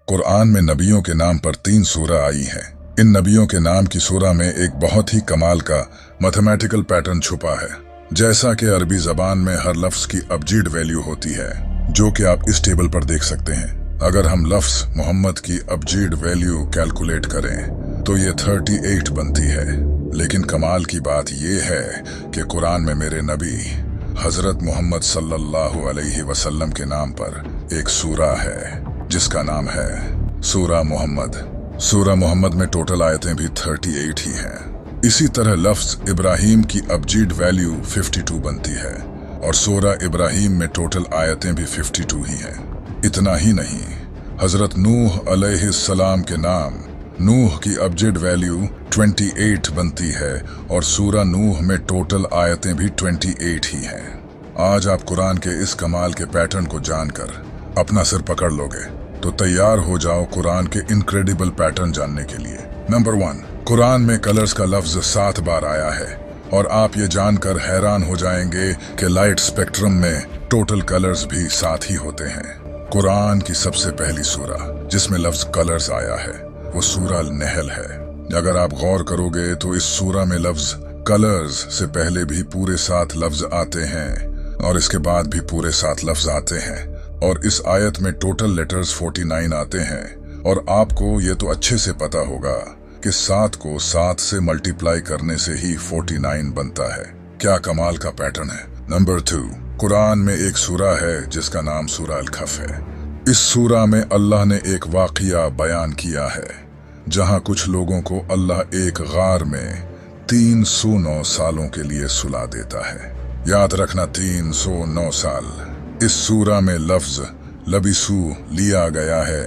कुरान में नबियों के नाम पर 3 सूरा आई हैं। इन नबियों के नाम की सूरा में एक बहुत ही कमाल का मैथमेटिकल पैटर्न छुपा है। जैसा कि अरबी जबान में हर लफ्ज की अबजीड वैल्यू होती है, जो कि आप इस टेबल पर देख सकते हैं। अगर हम लफ्ज मोहम्मद की अबजीड वैल्यू कैलकुलेट करें तो ये 38 बनती है। लेकिन कमाल की बात ये है कि कुरान में मेरे नबी हजरत मोहम्मद सल्लल्लाहु अलैहि वसल्लम के नाम पर एक सूरा है जिसका नाम है सूरा मोहम्मद। सूरा मोहम्मद में टोटल आयतें भी 38 ही हैं। इसी तरह लफ्ज इब्राहिम की अबजीड वैल्यू 52 बनती है और सूरा इब्राहिम में टोटल आयतें भी 52 ही हैं। इतना ही नहीं, हजरत नूह अलैहिस्सलाम के नाम नूह की अबजीड वैल्यू 28 बनती है और सूरा नूह में टोटल आयतें भी 28 ही हैं। आज आप कुरान के इस कमाल के पैटर्न को जानकर अपना सिर पकड़ लोगे तो तैयार हो जाओ कुरान के इनक्रेडिबल पैटर्न जानने के लिए। नंबर 1, कुरान में कलर्स का लफ्ज 7 बार आया है और आप ये जानकर हैरान हो जाएंगे कि लाइट स्पेक्ट्रम में टोटल कलर्स भी 7 ही होते हैं। कुरान की सबसे पहली सूरा जिसमें लफ्ज कलर्स आया है वो सूरा नहल है। अगर आप गौर करोगे तो इस सूरा में लफ्ज कलर्स से पहले भी पूरे 7 लफ्ज आते हैं और इसके बाद भी पूरे 7 लफ्ज आते हैं और इस आयत में टोटल लेटर्स 49 आते हैं। और आपको ये तो अच्छे से पता होगा कि 7 को 7 से मल्टीप्लाई करने से ही 49 बनता है। क्या कमाल का पैटर्न है। नंबर 2, कुरान में एक सूरा है जिसका नाम सूरा अल-कहफ है। इस सूरा में अल्लाह ने एक वाक़िया बयान किया है जहां कुछ लोगों को अल्लाह एक गार में 309 सालों के लिए सुला देता है। याद रखना, 309 साल। इस सूरा में लफ्ज लबिसू लिया गया है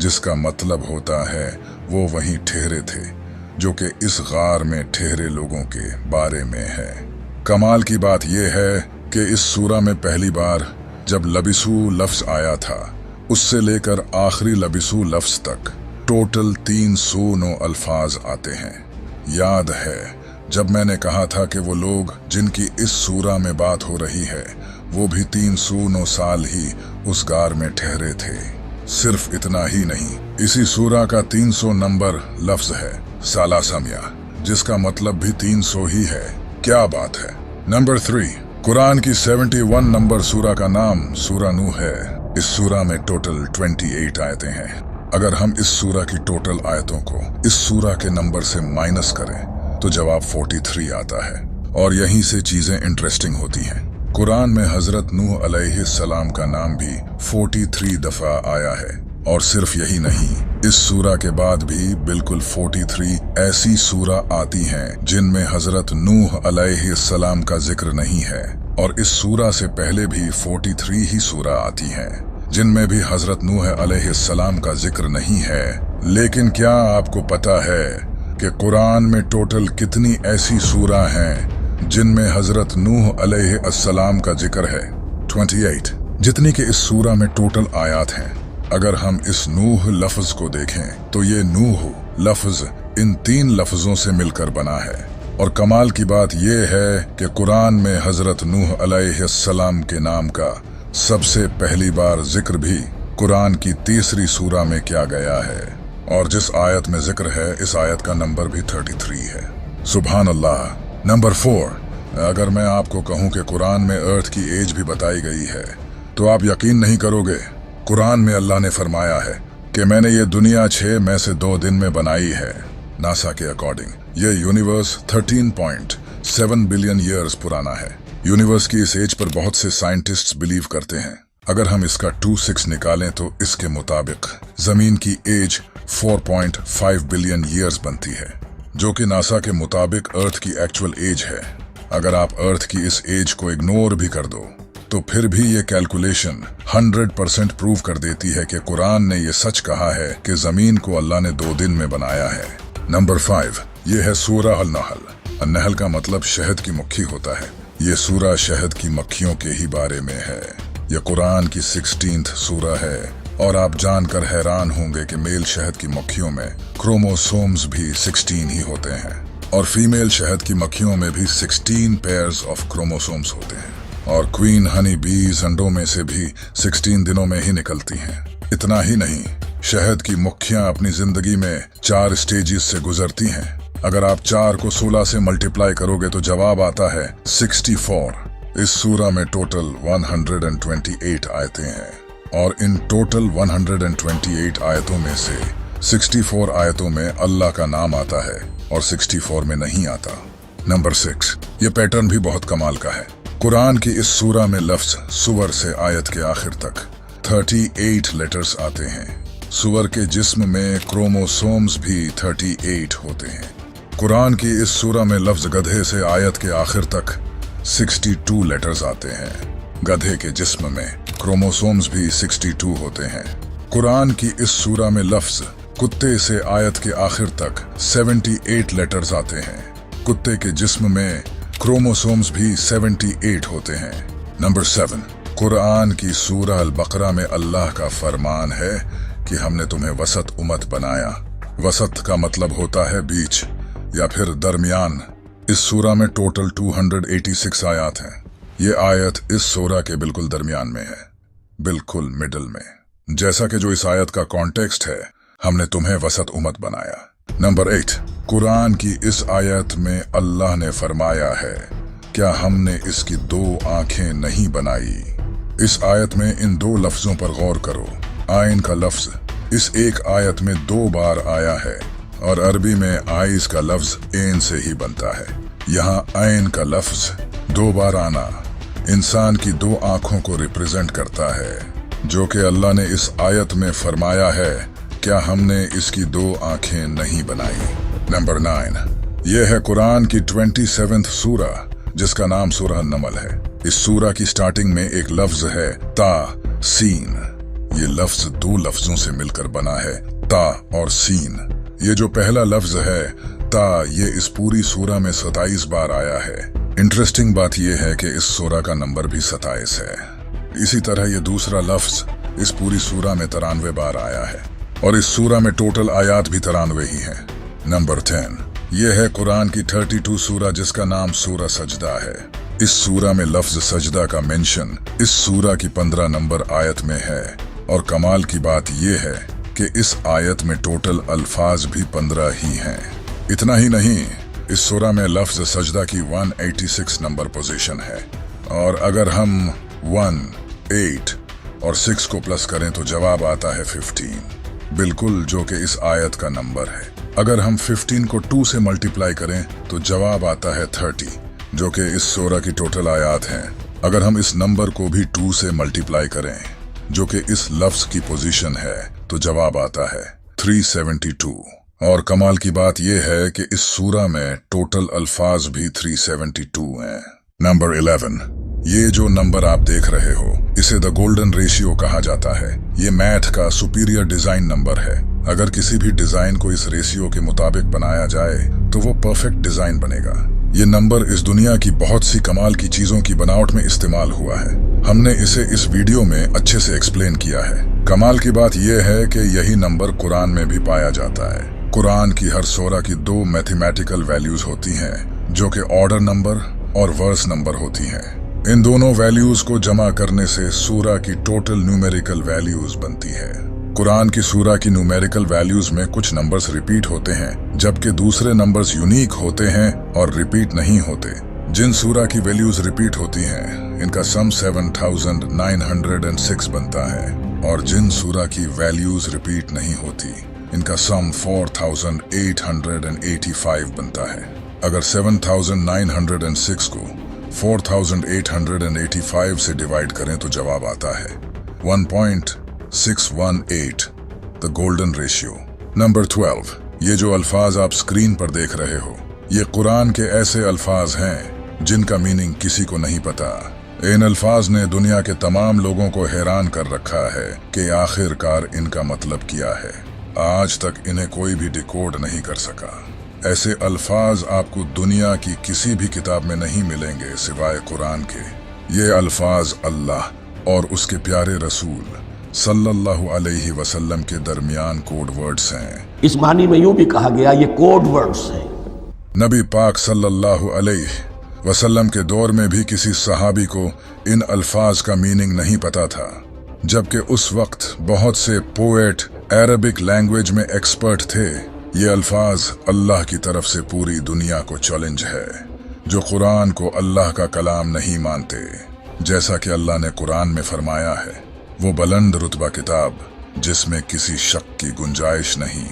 जिसका मतलब होता है वो वहीं ठहरे थे, जो कि इस गार में ठहरे लोगों के बारे में है। कमाल की बात यह है कि इस सूरा में पहली बार जब लबिसू लफ्ज आया था उससे लेकर आखिरी लबिसू लफ्ज तक टोटल 309 अल्फाज आते हैं। याद है जब मैंने कहा था कि वो लोग जिनकी इस सूरा में बात हो रही है वो भी 309 साल ही उस गार में ठहरे थे। सिर्फ इतना ही नहीं, इसी सूरा का 300 नंबर लफ्ज है सालासमिया, जिसका मतलब भी 300 ही है। क्या बात है। नंबर 3, कुरान की 71 नंबर सूरा का नाम सूरा नूह है। इस सूरा में टोटल 28 आयतें हैं। अगर हम इस सूरा की टोटल आयतों को इस सूरा के नंबर से माइनस करें तो जवाब 43 आता है। और यहीं से चीजें इंटरेस्टिंग होती हैं। कुरान में हजरत नूह अलैहिस्सलाम का नाम भी 43 दफा आया है। और सिर्फ यही नहीं, इस सूरा के बाद भी बिल्कुल 43 ऐसी सूरा आती हैं जिनमें हजरत नूह अलैहिस्सलाम का जिक्र नहीं है। और इस सूरा से पहले भी 43 ही सूरा आती हैं जिनमें भी हजरत नूह अलैहिस्सलाम का जिक्र नहीं है। लेकिन क्या आपको पता है कि कुरान में टोटल कितनी ऐसी सूरा हैं जिनमें हजरत नूह अलैहिस्सलाम का जिक्र है? 28, जितनी कि इस सूरा में टोटल आयात हैं। अगर हम इस नूह लफ्ज को देखें तो ये नूह लफ्ज इन 3 लफ्जों से मिलकर बना है। और कमाल की बात यह है कि कुरान में हजरत नूह अलैहिस्सलाम के नाम का सबसे पहली बार जिक्र भी कुरान की 3री सूरा में किया गया है। और जिस आयत में जिक्र है इस आयत का नंबर भी 33 है। सुभान अल्लाह। नंबर 4, अगर मैं आपको कहूं कि कुरान में अर्थ की एज भी बताई गई है तो आप यकीन नहीं करोगे। कुरान में अल्लाह ने फरमाया है कि मैंने ये दुनिया 6 में से 2 दिन में बनाई है। नासा के अकॉर्डिंग ये यूनिवर्स 13.7 बिलियन ईयर्स पुराना है। यूनिवर्स की इस एज पर बहुत से साइंटिस्ट्स बिलीव करते हैं। अगर हम इसका 26 निकालें तो इसके मुताबिक जमीन की एज 4.5 बिलियन ईयर्स बनती है, जो कि नासा के मुताबिक अर्थ की एक्चुअल एज है। अगर आप अर्थ की इस एज को इग्नोर भी कर दो तो फिर भी ये कैलकुलेशन 100% प्रूव कर देती है कि कुरान ने ये सच कहा है कि जमीन को अल्लाह ने 2 दिन में बनाया है। नंबर 5, ये है सूरा अल-नहल। नहल का मतलब शहद की मक्खी होता है। ये सूरा शहद की मक्खियों के ही बारे में है। यह कुरान की 16th सूरा है। और आप जानकर हैरान होंगे कि मेल शहद की मक्खियों में क्रोमोसोम्स भी 16 ही होते हैं और फीमेल शहद की मक्खियों में भी 16 पेयर्स ऑफ क्रोमोसोम्स होते हैं। और क्वीन हनी बीज अंडों में से भी 16 दिनों में ही निकलती हैं। इतना ही नहीं, शहद की मुख्कियां अपनी जिंदगी में 4 स्टेजेस से गुजरती हैं। अगर आप 4 को 16 से मल्टीप्लाई करोगे तो जवाब आता है 64। इस सूरा में टोटल 128 आयतें हैं और इन टोटल 128 आयतों में से 64 आयतों में अल्लाह का नाम आता है और 64 में नहीं आता। नंबर 6, ये पैटर्न भी बहुत कमाल का है। कुरान की इस सूरा में लफ्ज सुवर से आयत के आखिर तक 38 लेटर्स आते हैं। सुवर के जिस्म में क्रोमोसोम्स भी 38 होते हैं। कुरान की इस सूरा में लफ्ज गधे से आयत के आखिर तक 62 लेटर्स आते हैं। गधे के जिस्म में क्रोमोसोम्स भी 62 होते हैं। कुरान की इस सूरा में लफ्ज कुत्ते से आयत के आखिर तक 78 लेटर्स आते हैं। कुत्ते के जिस्म में क्रोमोसोम्स भी 78 होते हैं। नंबर 7, कुरान की सूरा अल बकरा में अल्लाह का फरमान है कि हमने तुम्हें वसत उम्मत बनाया। वसत का मतलब होता है बीच या फिर दरमियान। इस सूरा में टोटल 286 आयत हैं। ये आयत इस सूरा के बिल्कुल दरमियान में है, बिल्कुल मिडल में। जैसा कि जो इस आयत का कॉन्टेक्स्ट है, हमने तुम्हें वसत उम्मत बनाया। नंबर 8, कुरान की इस आयत में अल्लाह ने फरमाया है, क्या हमने इसकी 2 आंखें नहीं बनाई। इस आयत में इन 2 लफ्जों पर गौर करो। आइन का लफ्ज इस एक आयत में 2 बार आया है और अरबी में आइज का लफ्ज एन से ही बनता है। यहाँ आइन का लफ्ज 2 बार आना इंसान की 2 आंखों को रिप्रेजेंट करता है, जो कि अल्लाह ने इस आयत में फरमाया है, क्या हमने इसकी 2 आंखें नहीं बनाई। नंबर 9, यह है कुरान की 27th सूरा, जिसका नाम सूरह नमल है। इस सूरा की स्टार्टिंग में एक लफ्ज है ता सीन। ये लफ्ज 2 लफ्जों से मिलकर बना है, ता और सीन। ये जो पहला लफ्ज है ता, ये इस पूरी सूरा में 27 बार आया है। इंटरेस्टिंग बात यह है कि इस सूरा का नंबर भी 27 है। इसी तरह ये दूसरा लफ्ज इस पूरी सूरा में 93 बार आया है और इस सूरा में टोटल आयात भी 93 ही है। नंबर 10, यह है कुरान की 32 सूरा, जिसका नाम सूरा सजदा है। इस सूरा में लफ्ज सजदा का मेंशन इस सूरा की 15 नंबर आयत में है और कमाल की बात यह है कि इस आयत में टोटल अल्फाज भी 15 ही हैं। इतना ही नहीं, इस सूरा में लफ्ज सजदा की 186 नंबर पोजीशन है और अगर हम 1, 8 और 6 को प्लस करें तो जवाब आता है 15, बिल्कुल जो कि इस आयत का नंबर है। अगर हम 15 को 2 से मल्टीप्लाई करें तो जवाब आता है 30, जो कि इस सूरा की टोटल आयत हैं। अगर हम इस नंबर को भी 2 से मल्टीप्लाई करें, जो कि इस लफ्ज की पोजीशन है, तो जवाब आता है 372। और कमाल की बात यह है कि इस सूरा में टोटल अल्फाज भी 372 हैं। नंबर 11, ये जो नंबर आप देख रहे हो, इसे द गोल्डन रेशियो कहा जाता है। ये मैथ का सुपीरियर डिजाइन नंबर है। अगर किसी भी डिजाइन को इस रेशियो के मुताबिक बनाया जाए तो वो परफेक्ट डिजाइन बनेगा। ये नंबर इस दुनिया की बहुत सी कमाल की चीजों की बनावट में इस्तेमाल हुआ है। हमने इसे इस वीडियो में अच्छे से एक्सप्लेन किया है। कमाल की बात यह है कि यही नंबर कुरान में भी पाया जाता है। कुरान की हर सूरा की 2 मैथमेटिकल वैल्यूज होती हैं, जो कि ऑर्डर नंबर और वर्स नंबर होती हैं। इन दोनों वैल्यूज को जमा करने से सूरा की टोटल न्यूमेरिकल वैल्यूज बनती है। कुरान की सूरा की न्यूमेरिकल वैल्यूज में कुछ नंबर्स रिपीट होते हैं, जबकि दूसरे नंबर्स यूनिक होते हैं और रिपीट नहीं होते। जिन सूरा की वैल्यूज रिपीट होती हैं, इनका सम 7906 बनता है और जिन सूरा की वैल्यूज रिपीट नहीं होती, इनका सम 4885 बनता है। अगर 7906 को 4885 से डिवाइड करें तो जवाब आता है 1.618, द गोल्डन रेशियो। नंबर 12, ये जो अल्फाज आप स्क्रीन पर देख रहे हो, ये कुरान के ऐसे अल्फाज हैं जिनका मीनिंग किसी को नहीं पता। इन अल्फाज ने दुनिया के तमाम लोगों को हैरान कर रखा है कि आखिरकार इनका मतलब क्या है। आज तक इन्हें कोई भी डिकोड नहीं कर सका। ऐसे अल्फाज आपको दुनिया की किसी भी किताब में नहीं मिलेंगे सिवाय कुरान के। ये अल्फाज अल्लाह और उसके प्यारे रसूल सल्लल्लाहु अलैहि वसल्लम के दरमियान कोड वर्ड्स हैं। इस मानी में यूं भी कहा गया ये कोड वर्ड्स हैं। नबी पाक सल्लल्लाहु अलैहि वसल्लम के दौर में भी किसी सहाबी को इन अल्फाज का मीनिंग नहीं पता था, जबकि उस वक्त बहुत से पोएट अरबिक लैंग्वेज में एक्सपर्ट थे। ये अल्फाज अल्लाह की तरफ से पूरी दुनिया को चैलेंज है, जो कुरान को अल्लाह का कलाम नहीं मानते। जैसा कि अल्लाह ने कुरान में फरमाया है, वो बुलंद रुतबा किताब जिसमें किसी शक की गुंजाइश नहीं।